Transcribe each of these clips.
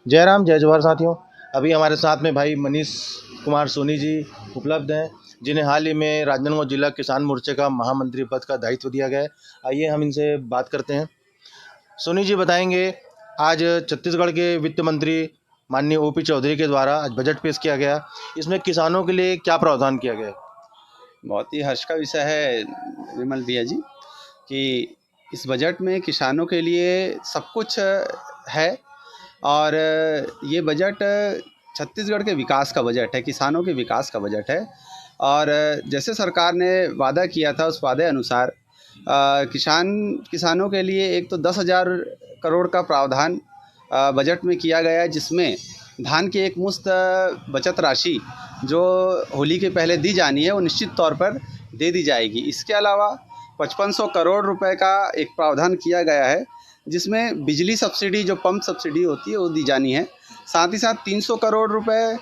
जय राम जय जवाहर साथियों। अभी हमारे साथ में भाई मनीष कुमार सोनी जी उपलब्ध हैं, जिन्हें हाल ही में राजनांदगांव जिला किसान मोर्चे का महामंत्री पद का दायित्व दिया गया है। आइए हम इनसे बात करते हैं। सोनी जी बताएंगे, आज छत्तीसगढ़ के वित्त मंत्री माननीय ओपी चौधरी के द्वारा आज बजट पेश किया गया। इसमें किसानों के लिए क्या प्रावधान किया गया है? बहुत ही हर्ष का विषय है विमल भैया जी कि इस बजट में किसानों के लिए सब कुछ है। और ये बजट छत्तीसगढ़ के विकास का बजट है, किसानों के विकास का बजट है। और जैसे सरकार ने वादा किया था उस वादे अनुसार किसानों के लिए एक तो 10,000 करोड़ का प्रावधान बजट में किया गया है, जिसमें धान की एक मुश्त बचत राशि जो होली के पहले दी जानी है वो निश्चित तौर पर दे दी जाएगी। इसके अलावा 5500 करोड़ रुपए का एक प्रावधान किया गया है, जिसमें बिजली सब्सिडी जो पंप सब्सिडी होती है वो दी जानी है। साथ ही साथ 300 करोड़ रुपए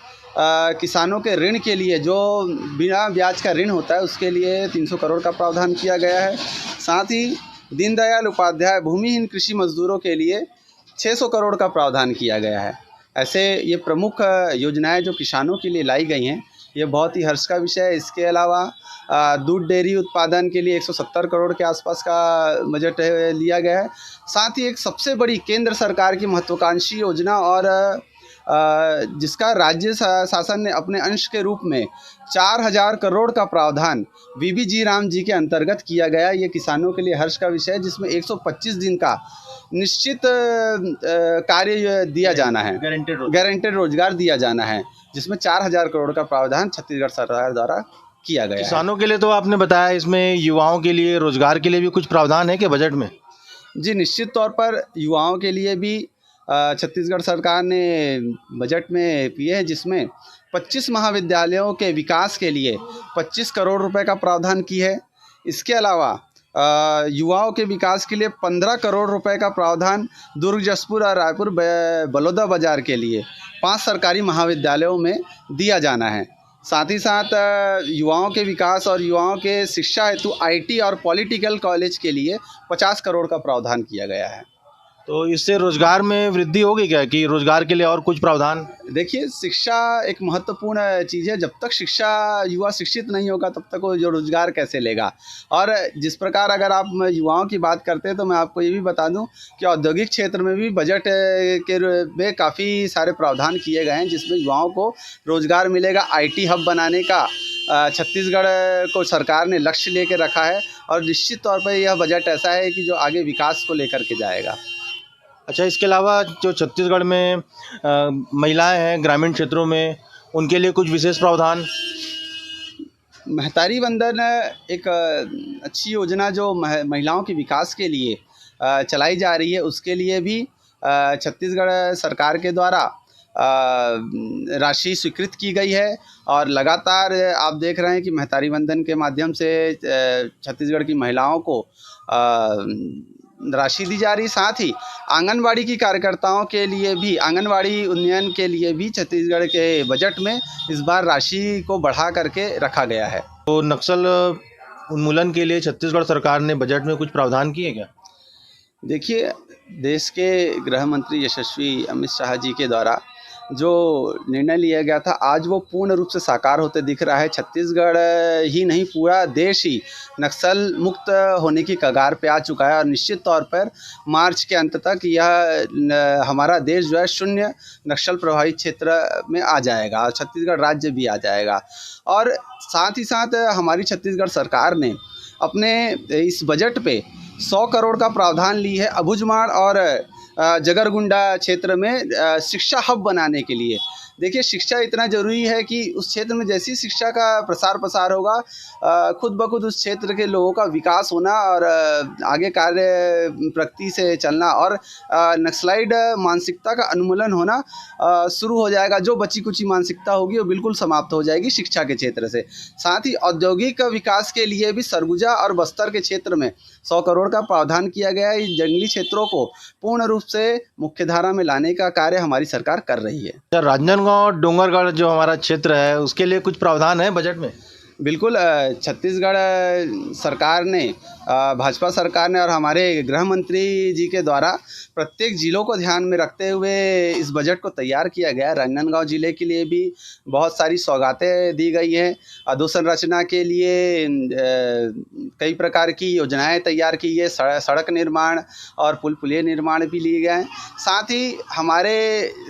किसानों के ऋण के लिए, जो बिना ब्याज का ऋण होता है उसके लिए 300 करोड़ का प्रावधान किया गया है। साथ ही दीनदयाल उपाध्याय भूमिहीन कृषि मजदूरों के लिए 600 करोड़ का प्रावधान किया गया है। ऐसे ये प्रमुख योजनाएं जो किसानों के लिए लाई गई हैं, ये बहुत ही हर्ष का विषय है। इसके अलावा दूध डेयरी उत्पादन के लिए 170 करोड़ के आसपास का बजट लिया गया है। साथ ही एक सबसे बड़ी केंद्र सरकार की महत्वाकांक्षी योजना और जिसका राज्य शासन ने अपने अंश के रूप में 4,000 करोड़ का प्रावधान वीबीजी राम जी के अंतर्गत किया गया। ये किसानों के लिए हर्ष का विषय है, जिसमें 125 दिन का निश्चित कार्य दिया जाना है, गारंटेड रोजगार दिया जाना है, जिसमें 4,000 करोड़ का प्रावधान छत्तीसगढ़ सरकार द्वारा किया गया है। किसानों के लिए तो आपने बताया, इसमें युवाओं के लिए रोजगार के लिए भी कुछ प्रावधान है क्या बजट में? जी, निश्चित तौर पर युवाओं के लिए भी छत्तीसगढ़ सरकार ने बजट में किए हैं, जिसमें 25 महाविद्यालयों के विकास के लिए 25 करोड़ रुपए का प्रावधान की है। इसके अलावा युवाओं के विकास के लिए 15 करोड़ रुपए का प्रावधान दुर्ग, जसपुर और रायपुर बलौदा बाजार के लिए 5 सरकारी महाविद्यालयों में दिया जाना है। साथ ही साथ युवाओं के विकास और युवाओं के शिक्षा हेतु आईटी और पॉलिटेक्निकल कॉलेज के लिए 50 करोड़ का प्रावधान किया गया है। तो इससे रोजगार में वृद्धि होगी क्या, कि रोजगार के लिए और कुछ प्रावधान? देखिए, शिक्षा एक महत्वपूर्ण चीज़ है। जब तक शिक्षा युवा शिक्षित नहीं होगा तब तक वो जो रोजगार कैसे लेगा। और जिस प्रकार अगर आप युवाओं की बात करते हैं तो मैं आपको ये भी बता दूं कि औद्योगिक क्षेत्र में भी बजट के में काफ़ी सारे प्रावधान किए गए हैं, जिसमें युवाओं को रोजगार मिलेगा। आईटी हब बनाने का छत्तीसगढ़ को सरकार ने लक्ष्य लेकर रखा है, और निश्चित तौर पर यह बजट ऐसा है कि जो आगे विकास को लेकर के जाएगा। अच्छा, इसके अलावा जो छत्तीसगढ़ में महिलाएं हैं ग्रामीण क्षेत्रों में, उनके लिए कुछ विशेष प्रावधान? महतारी वंदन एक अच्छी योजना जो महिलाओं के विकास के लिए चलाई जा रही है, उसके लिए भी छत्तीसगढ़ सरकार के द्वारा राशि स्वीकृत की गई है। और लगातार आप देख रहे हैं कि महतारी वंदन के माध्यम से छत्तीसगढ़ की महिलाओं को राशि दी जा रही। साथ ही आंगनवाड़ी की कार्यकर्ताओं के लिए भी, आंगनवाड़ी उन्नयन के लिए भी छत्तीसगढ़ के बजट में इस बार राशि को बढ़ा करके रखा गया है। तो नक्सल उन्मूलन के लिए छत्तीसगढ़ सरकार ने बजट में कुछ प्रावधान किए क्या? देखिए, देश के गृह मंत्री यशस्वी अमित शाह जी के द्वारा जो निर्णय लिया गया था, आज वो पूर्ण रूप से साकार होते दिख रहा है। छत्तीसगढ़ ही नहीं, पूरा देश ही नक्सल मुक्त होने की कगार पे आ चुका है। और निश्चित तौर पर मार्च के अंत तक यह हमारा देश जो है शून्य नक्सल प्रभावित क्षेत्र में आ जाएगा, और छत्तीसगढ़ राज्य भी आ जाएगा। और साथ ही साथ हमारी छत्तीसगढ़ सरकार ने अपने इस बजट पे 100 करोड़ का प्रावधान ली है अबुझमाड़ और जगरगुंडा क्षेत्र में शिक्षा हब बनाने के लिए। देखिए, शिक्षा इतना ज़रूरी है कि उस क्षेत्र में जैसी शिक्षा का प्रसार प्रसार होगा, खुद ब खुद उस क्षेत्र के लोगों का विकास होना और आगे कार्य प्रगति से चलना और नक्सलाइड मानसिकता का उन्मूलन होना शुरू हो जाएगा। जो बची कुची मानसिकता होगी वो बिल्कुल समाप्त हो जाएगी शिक्षा के क्षेत्र से। साथ ही औद्योगिक विकास के लिए भी सरगुजा और बस्तर के क्षेत्र में 100 करोड़ का प्रावधान किया गया है। जंगली क्षेत्रों को पूर्ण रूप से मुख्यधारा में लाने का कार्य हमारी सरकार कर रही है। राजनांदगांव डोंगरगढ़ जो हमारा क्षेत्र है, उसके लिए कुछ प्रावधान है बजट में? बिल्कुल छत्तीसगढ़ सरकार ने भाजपा सरकार ने और हमारे गृह मंत्री जी के द्वारा प्रत्येक ज़िलों को ध्यान में रखते हुए इस बजट को तैयार किया गया है। राजनांदगांव ज़िले के लिए भी बहुत सारी सौगातें दी गई हैं। अधोसंरचना के लिए कई प्रकार की योजनाएं तैयार की है। सड़क निर्माण और पुल पुलिया निर्माण भी लिए गए हैं। साथ ही हमारे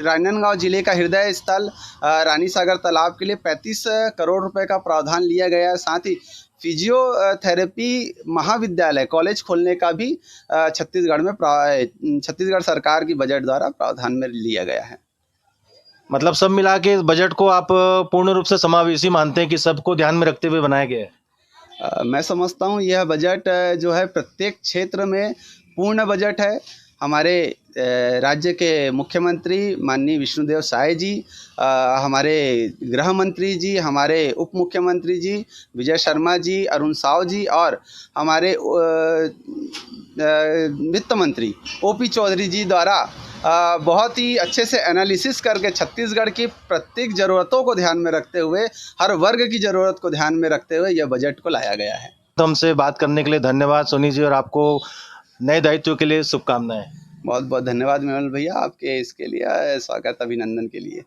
राजनांदगांव ज़िले का हृदय स्थल रानी सागर तालाब के लिए 35 करोड़ रुपए का प्रावधान लिया गया है। साथ ही फिजियोथेरेपी महाविद्यालय कॉलेज खोलने का भी छत्तीसगढ़ सरकार की बजट द्वारा प्रावधान में लिया गया है। मतलब सब मिला के इस बजट को आप पूर्ण रूप से समावेशी मानते हैं कि सबको ध्यान में रखते हुए बनाया गया है? मैं समझता हूँ यह बजट जो है प्रत्येक क्षेत्र में पूर्ण बजट है। हमारे राज्य के मुख्यमंत्री माननीय विष्णुदेव साय जी, हमारे गृह मंत्री जी, हमारे उप मुख्यमंत्री जी विजय शर्मा जी, अरुण साव जी और हमारे वित्त मंत्री ओपी चौधरी जी द्वारा बहुत ही अच्छे से एनालिसिस करके छत्तीसगढ़ की प्रत्येक ज़रूरतों को ध्यान में रखते हुए, हर वर्ग की ज़रूरत को ध्यान में रखते हुए यह बजट को लाया गया है। तो हमसे बात करने के लिए धन्यवाद सोनी जी, और आपको नए दायित्व के लिए शुभकामनाएं। बहुत बहुत धन्यवाद मेहुल भैया, आपके इसके लिए स्वागत अभिनंदन के लिए।